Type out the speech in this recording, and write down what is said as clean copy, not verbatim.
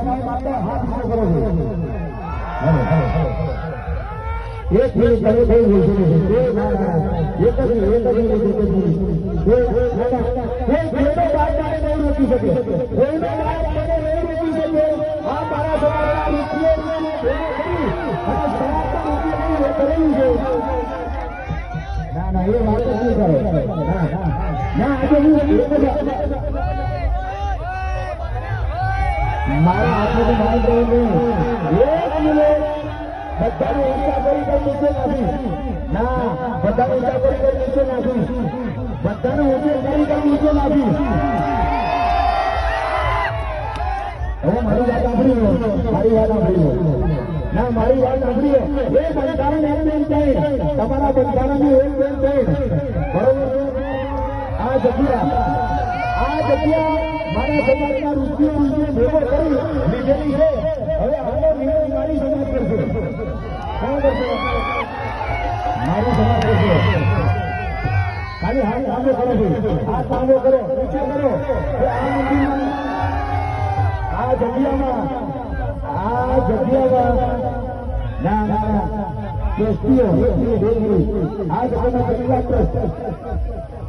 ભાઈ માટે હાથ ઊંચો કરો છો એક મિનિટ તમે થઈ ગયું છે એક જ કોઈનો વાત મારે નહીં રોકી શકે કોઈનો વાત મારે નહીં રોકી શકે આ મારા સમાજના રૂપિયો અને સમાજના રૂપિયો કરેલું છે ના ના એ વાત જ નહીં કરે ના આજે હું મારા હાથમાંથી માઇક રહ્યું એક મિનિટ બધાને ઊંચા કરી નીચે નાખી ના બધાને ઊંચા કરી નીચે નાખી બધાને ઊંચે કરી નીચે નાખી હવે મારી વાત સાંભળી ના મારી વાત સાંભળી એ બંધારણ એક બેન થાય તમારા બંધારણની એક બેન થાય બરોબર આ જગ્યા મારા સમાજના રૂપિયો ભેગો કરી લીધેલી છે હવે આનો નિર્ણય મારી સમાજ કરશે મારી સમાજ કરશે ખાલી હાથ સામો કરો છો હાથ સામો કરો ઊંચા કરો આ જગ્યામાં ના ના ના ટ્રસ્ટીઓ આ જગ્યાના પરિવાર ટ્રસ્ટ